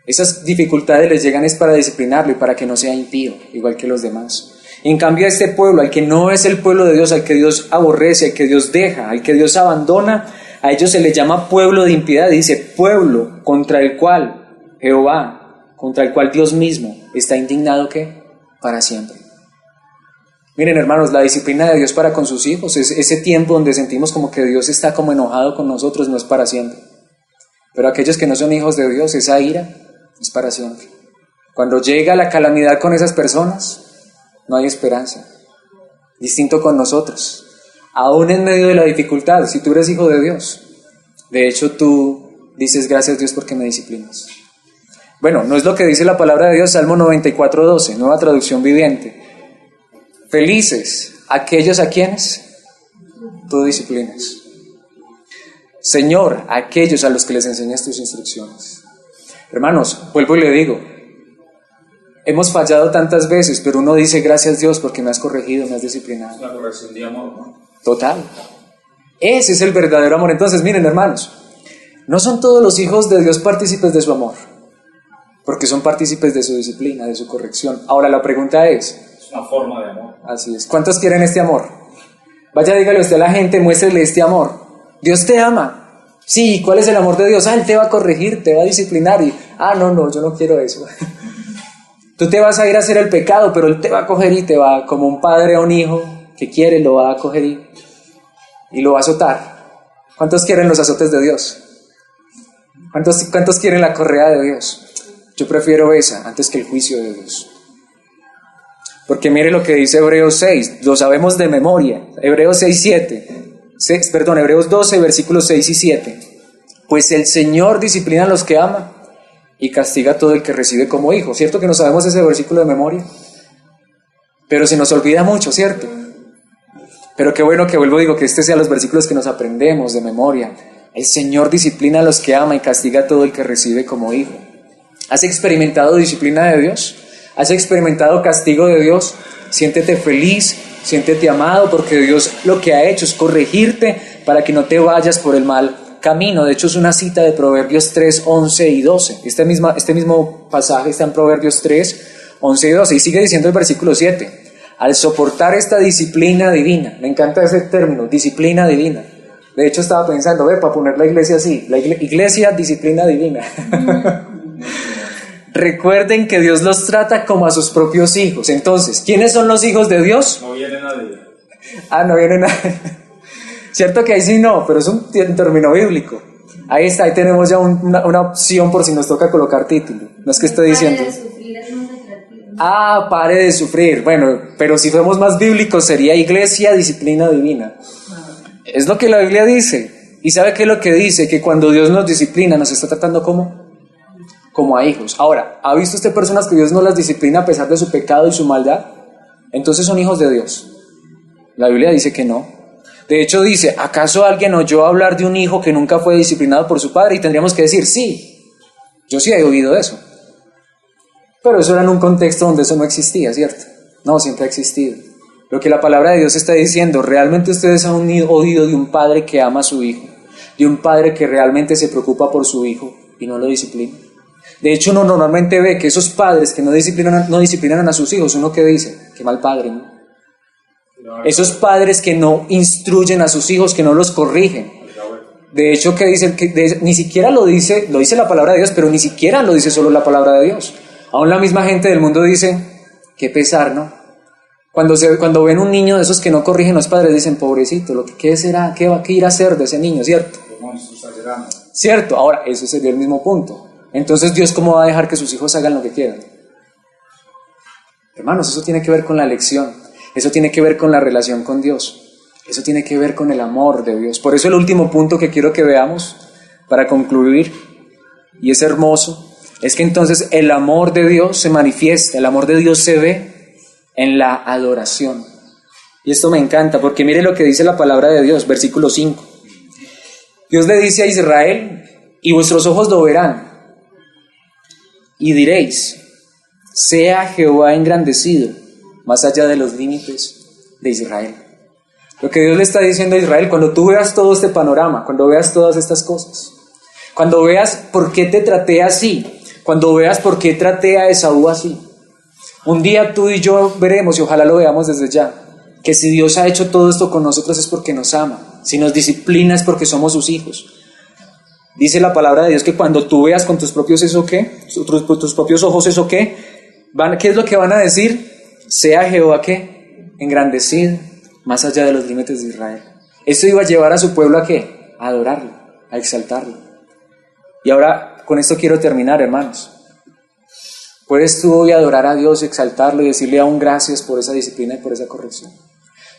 esas dificultades les llegan es para disciplinarlo y para que no sea impío, igual que los demás. En cambio, a este pueblo, al que no es el pueblo de Dios, al que Dios aborrece, al que Dios deja, al que Dios abandona, a ellos se les llama pueblo de impiedad. Dice, pueblo contra el cual Jehová, contra el cual Dios mismo está indignado, ¿qué? Para siempre. Miren, hermanos, la disciplina de Dios para con sus hijos, ese tiempo donde sentimos como que Dios está como enojado con nosotros, no es para siempre. Pero aquellos que no son hijos de Dios, esa ira es para siempre. Cuando llega la calamidad con esas personas, no hay esperanza. Distinto con nosotros. Aún en medio de la dificultad, si tú eres hijo de Dios, de hecho tú dices gracias Dios porque me disciplinas. Bueno, no es lo que dice la palabra de Dios, Salmo 94:12, nueva traducción viviente. Felices aquellos a quienes tú disciplinas. Señor, aquellos a los que les enseñas tus instrucciones. Hermanos, vuelvo y le digo, hemos fallado tantas veces, pero uno dice gracias Dios porque me has corregido, me has disciplinado. La corrección de amor, ¿no? Total. Ese es el verdadero amor. Entonces, miren, hermanos, no son todos los hijos de Dios partícipes de su amor, porque son partícipes de su disciplina, de su corrección. Ahora la pregunta es una forma de amor. Así es. ¿Cuántos quieren este amor? Vaya, dígale usted a la gente, muéstrele este amor. Dios te ama. Sí, ¿cuál es el amor de Dios? Él te va a corregir, te va a disciplinar y, no, yo no quiero eso. Tú te vas a ir a hacer el pecado, pero Él te va a coger y te va, como un padre a un hijo que quiere, lo va a coger y lo va a azotar. ¿Cuántos quieren los azotes de Dios? ¿Cuántos quieren la correa de Dios? Yo prefiero esa antes que el juicio de Dios. Porque mire lo que dice Hebreos 6, lo sabemos de memoria. Hebreos 12, versículos 6 y 7. Pues el Señor disciplina a los que ama y castiga a todo el que recibe como hijo. ¿Cierto que no sabemos ese versículo de memoria? Pero se nos olvida mucho, ¿cierto? Pero qué bueno que vuelvo digo que este sea los versículos que nos aprendemos de memoria. El Señor disciplina a los que ama y castiga a todo el que recibe como hijo. ¿Has experimentado disciplina de Dios? ¿Has experimentado castigo de Dios? Siéntete feliz, siéntete amado, porque Dios lo que ha hecho es corregirte para que no te vayas por el mal camino. De hecho, es una cita de Proverbios 3, 11 y 12. Este mismo pasaje está en Proverbios 3, 11 y 12. Y sigue diciendo el versículo 7. Al soportar esta disciplina divina, me encanta ese término, disciplina divina. De hecho, estaba pensando, para poner la iglesia así, la iglesia, disciplina divina. Recuerden que Dios los trata como a sus propios hijos. Entonces, ¿quiénes son los hijos de Dios? No viene nadie. No viene nadie. Cierto que ahí sí no, pero es un término bíblico. Ahí está, ahí tenemos ya una opción por si nos toca colocar título. No es que esté diciendo. Pare de sufrir. Bueno, pero si fuéramos más bíblicos sería iglesia, disciplina divina. Es lo que la Biblia dice. ¿Y sabe qué es lo que dice? Que cuando Dios nos disciplina, nos está tratando como a hijos. Ahora, ¿ha visto usted personas que Dios no las disciplina a pesar de su pecado y su maldad? Entonces son hijos de Dios. La Biblia dice que no. De hecho dice, ¿acaso alguien oyó hablar de un hijo que nunca fue disciplinado por su padre? Y tendríamos que decir, sí, yo sí he oído eso. Pero eso era en un contexto donde eso no existía, ¿cierto? No, siempre ha existido. Lo que la palabra de Dios está diciendo, realmente ustedes han oído de un padre que ama a su hijo, de un padre que realmente se preocupa por su hijo y no lo disciplina. De hecho, uno normalmente ve que esos padres que no disciplinan a sus hijos, uno que dice, qué mal padre, ¿no? Esos padres que no instruyen a sus hijos, que no los corrigen. De hecho, que dice, ni siquiera lo dice la palabra de Dios, pero ni siquiera lo dice solo la palabra de Dios. Aún la misma gente del mundo dice, qué pesar, ¿no? Cuando ven un niño de esos que no corrigen los padres, dicen, pobrecito, ¿qué será? ¿Qué va a ir a hacer de ese niño, cierto? Cierto, ahora, eso sería el mismo punto. Entonces, ¿Dios cómo va a dejar que sus hijos hagan lo que quieran? Hermanos, eso tiene que ver con la elección. Eso tiene que ver con la relación con Dios. Eso tiene que ver con el amor de Dios. Por eso el último punto que quiero que veamos para concluir, y es hermoso, es que entonces el amor de Dios se manifiesta, el amor de Dios se ve en la adoración. Y esto me encanta porque mire lo que dice la palabra de Dios, versículo 5. Dios le dice a Israel, y vuestros ojos lo verán, y diréis, sea Jehová engrandecido más allá de los límites de Israel. Lo que Dios le está diciendo a Israel, cuando tú veas todo este panorama, cuando veas todas estas cosas, cuando veas por qué te traté así, cuando veas por qué traté a Esaú así, un día tú y yo veremos, y ojalá lo veamos desde ya, que si Dios ha hecho todo esto con nosotros es porque nos ama, si nos disciplina es porque somos sus hijos. Dice la palabra de Dios que cuando tú veas con tus propios eso qué, tus propios ojos eso qué, ¿qué es lo que van a decir? Sea Jehová qué, engrandecido más allá de los límites de Israel. Esto iba a llevar a su pueblo a qué, a adorarlo, a exaltarlo. Y ahora con esto quiero terminar, hermanos. Puedes tú hoy adorar a Dios, exaltarlo y decirle aún gracias por esa disciplina y por esa corrección.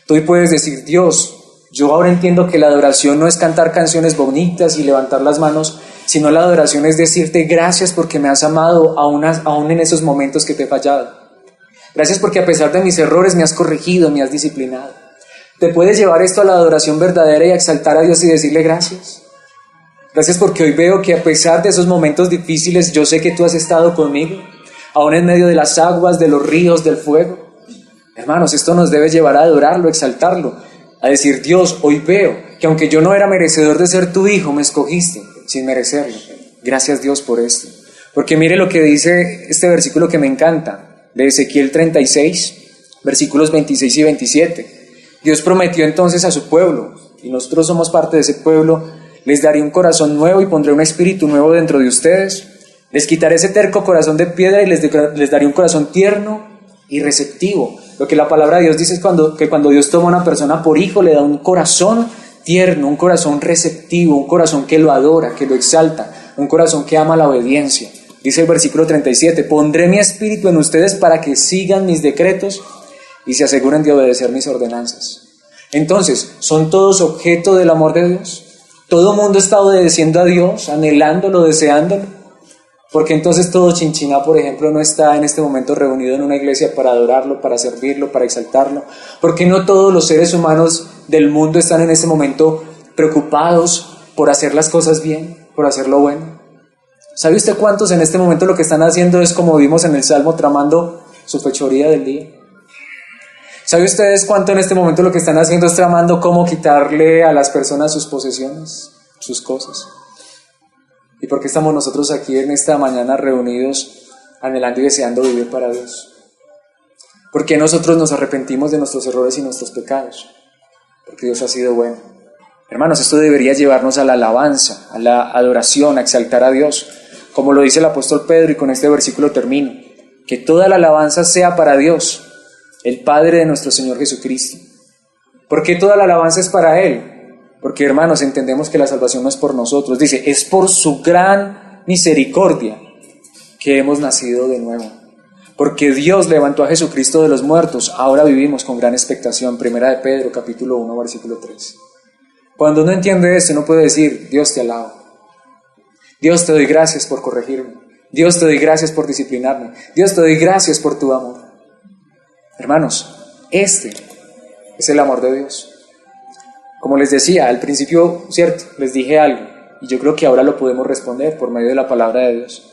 Tú hoy puedes decir, Dios, Yo ahora entiendo que la adoración no es cantar canciones bonitas y levantar las manos, sino la adoración es decirte gracias porque me has amado aún en esos momentos que te he fallado. Gracias porque a pesar de mis errores me has corregido, me has disciplinado. ¿Te puedes llevar esto a la adoración verdadera y a exaltar a Dios y decirle gracias? Gracias porque hoy veo que a pesar de esos momentos difíciles, yo sé que tú has estado conmigo, aún en medio de las aguas, de los ríos, del fuego. Hermanos, esto nos debe llevar a adorarlo, exaltarlo, a decir, Dios, hoy veo que aunque yo no era merecedor de ser tu hijo, me escogiste sin merecerlo. Gracias Dios por esto. Porque mire lo que dice este versículo que me encanta, de Ezequiel 36, versículos 26 y 27. Dios prometió entonces a su pueblo, y nosotros somos parte de ese pueblo, les daré un corazón nuevo y pondré un espíritu nuevo dentro de ustedes. Les quitaré ese terco corazón de piedra y les daré un corazón tierno y receptivo. Lo que la palabra de Dios dice es que cuando Dios toma a una persona por hijo, le da un corazón tierno, un corazón receptivo, un corazón que lo adora, que lo exalta, un corazón que ama la obediencia. Dice el versículo 37, pondré mi espíritu en ustedes para que sigan mis decretos y se aseguren de obedecer mis ordenanzas. Entonces, ¿son todos objeto del amor de Dios? ¿Todo el mundo está obedeciendo a Dios, anhelándolo, deseándolo? Porque entonces todo Chinchiná, por ejemplo, no está en este momento reunido en una iglesia para adorarlo, para servirlo, para exaltarlo. Porque no todos los seres humanos del mundo están en este momento preocupados por hacer las cosas bien, por hacer lo bueno. ¿Sabe usted cuántos en este momento lo que están haciendo es, como vimos en el Salmo, tramando su fechoría del día? ¿Sabe ustedes cuánto en este momento lo que están haciendo es tramando cómo quitarle a las personas sus posesiones, sus cosas? ¿Y por qué estamos nosotros aquí en esta mañana reunidos, anhelando y deseando vivir para Dios? ¿Por qué nosotros nos arrepentimos de nuestros errores y nuestros pecados? Porque Dios ha sido bueno. Hermanos, esto debería llevarnos a la alabanza, a la adoración, a exaltar a Dios. Como lo dice el apóstol Pedro, y con este versículo termino, que toda la alabanza sea para Dios, el Padre de nuestro Señor Jesucristo. ¿Por qué toda la alabanza es para Él? Porque, hermanos, entendemos que la salvación no es por nosotros. Dice, es por su gran misericordia que hemos nacido de nuevo. Porque Dios levantó a Jesucristo de los muertos. Ahora vivimos con gran expectación. Primera de Pedro, capítulo 1, versículo 3. Cuando uno entiende esto, uno puede decir, Dios te alabo. Dios te doy gracias por corregirme. Dios te doy gracias por disciplinarme. Dios te doy gracias por tu amor. Hermanos, este es el amor de Dios. Como les decía, al principio, cierto, les dije algo, y yo creo que ahora lo podemos responder por medio de la palabra de Dios.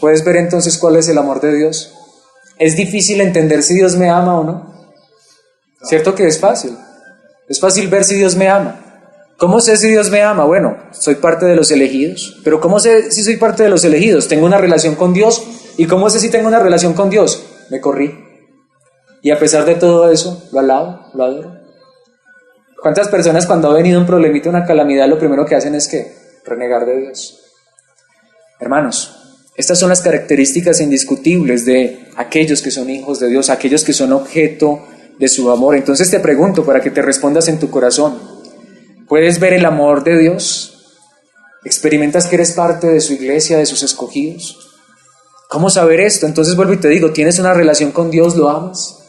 ¿Puedes ver entonces cuál es el amor de Dios? ¿Es difícil entender si Dios me ama o no? ¿Cierto que es fácil? Es fácil ver si Dios me ama. ¿Cómo sé si Dios me ama? Bueno, soy parte de los elegidos. Pero ¿cómo sé si soy parte de los elegidos? Tengo una relación con Dios. ¿Y cómo sé si tengo una relación con Dios? Me corrí. Y a pesar de todo eso, lo alabo, lo adoro. ¿Cuántas personas cuando ha venido un problemita, una calamidad, lo primero que hacen es ¿qué? Renegar de Dios? Hermanos, estas son las características indiscutibles de aquellos que son hijos de Dios, aquellos que son objeto de su amor. Entonces te pregunto para que te respondas en tu corazón, ¿puedes ver el amor de Dios? ¿Experimentas que eres parte de su iglesia, de sus escogidos? ¿Cómo saber esto? Entonces vuelvo y te digo, ¿tienes una relación con Dios? ¿Lo amas?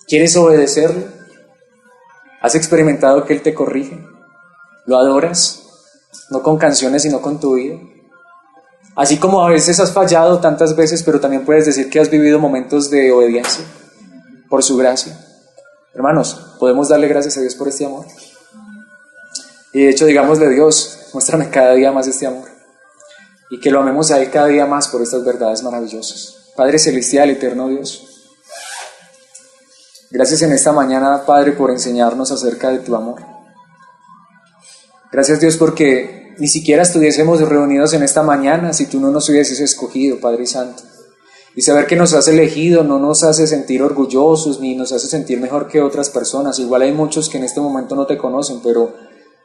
¿Quieres obedecerle? ¿Has experimentado que Él te corrige? ¿Lo adoras? No con canciones, sino con tu vida. Así como a veces has fallado tantas veces, pero también puedes decir que has vivido momentos de obediencia por su gracia. Hermanos, ¿podemos darle gracias a Dios por este amor? Y de hecho, digámosle, Dios, muéstrame cada día más este amor. Y que lo amemos a Él cada día más por estas verdades maravillosas. Padre celestial, eterno Dios, gracias en esta mañana, Padre, por enseñarnos acerca de tu amor. Gracias, Dios, porque ni siquiera estuviésemos reunidos en esta mañana si tú no nos hubieses escogido, Padre Santo. Y saber que nos has elegido no nos hace sentir orgullosos ni nos hace sentir mejor que otras personas. Igual hay muchos que en este momento no te conocen, pero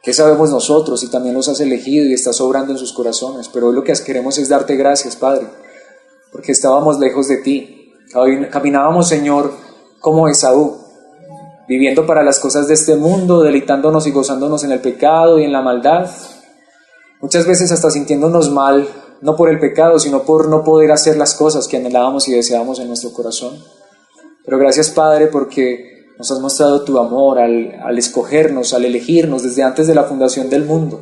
¿qué sabemos nosotros? Y también los has elegido y estás obrando en sus corazones. Pero hoy lo que queremos es darte gracias, Padre, porque estábamos lejos de ti. Caminábamos, Señor, como Esaú, viviendo para las cosas de este mundo, deleitándonos y gozándonos en el pecado y en la maldad. Muchas veces hasta sintiéndonos mal, no por el pecado, sino por no poder hacer las cosas que anhelábamos y deseábamos en nuestro corazón. Pero gracias, Padre, porque Nos has mostrado tu amor al escogernos, al elegirnos desde antes de la fundación del mundo.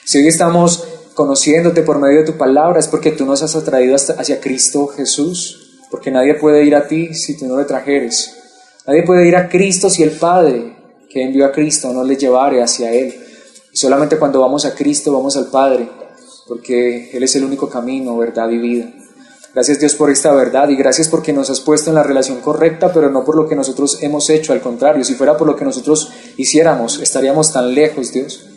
Si hoy estamos conociéndote por medio de tu palabra, es porque tú nos has atraído hacia Cristo Jesús, porque nadie puede ir a ti si tú no le trajeres. Nadie puede ir a Cristo si el Padre que envió a Cristo no le llevare hacia Él. Y solamente cuando vamos a Cristo vamos al Padre, porque Él es el único camino, verdad y vida. Gracias Dios por esta verdad y gracias porque nos has puesto en la relación correcta, pero no por lo que nosotros hemos hecho, al contrario, si fuera por lo que nosotros hiciéramos, estaríamos tan lejos, Dios.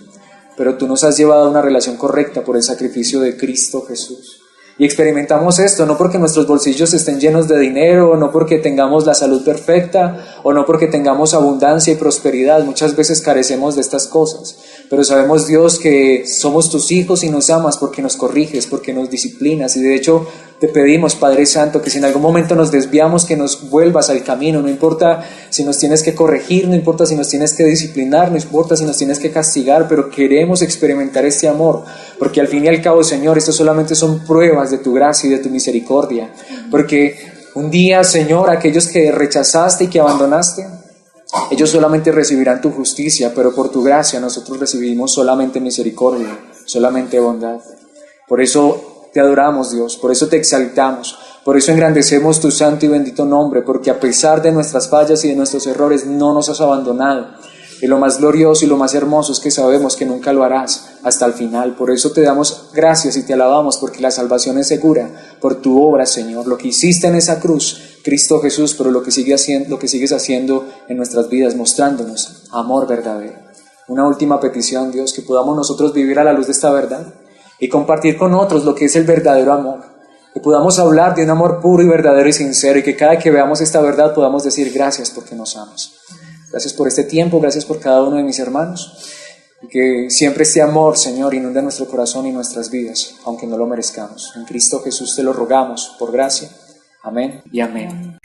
Pero tú nos has llevado a una relación correcta por el sacrificio de Cristo Jesús. Y experimentamos esto no porque nuestros bolsillos estén llenos de dinero, no porque tengamos la salud perfecta, o no porque tengamos abundancia y prosperidad. Muchas veces carecemos de estas cosas, pero sabemos, Dios, que somos tus hijos y nos amas porque nos corriges, porque nos disciplinas. Y de hecho te pedimos, Padre Santo, que si en algún momento nos desviamos, que nos vuelvas al camino. No importa si nos tienes que corregir, no importa si nos tienes que disciplinar, no importa si nos tienes que castigar, pero queremos experimentar este amor, porque al fin y al cabo, Señor, esto solamente son pruebas de tu gracia y de tu misericordia. Porque un día, Señor, aquellos que rechazaste y que abandonaste, ellos solamente recibirán tu justicia, pero por tu gracia nosotros recibimos solamente misericordia, solamente bondad. Por eso te adoramos, Dios, por eso te exaltamos, por eso engrandecemos tu santo y bendito nombre, porque a pesar de nuestras fallas y de nuestros errores no nos has abandonado. Y lo más glorioso y lo más hermoso es que sabemos que nunca lo harás hasta el final. Por eso te damos gracias y te alabamos, porque la salvación es segura por tu obra, Señor. Lo que hiciste en esa cruz, Cristo Jesús, pero lo que sigues haciendo en nuestras vidas, mostrándonos amor verdadero. Una última petición, Dios, que podamos nosotros vivir a la luz de esta verdad y compartir con otros lo que es el verdadero amor. Que podamos hablar de un amor puro y verdadero y sincero, y que cada que veamos esta verdad podamos decir gracias porque nos amas. Gracias por este tiempo, gracias por cada uno de mis hermanos, y que siempre este amor, Señor, inunde nuestro corazón y nuestras vidas, aunque no lo merezcamos. En Cristo Jesús te lo rogamos, por gracia. Amén y amén.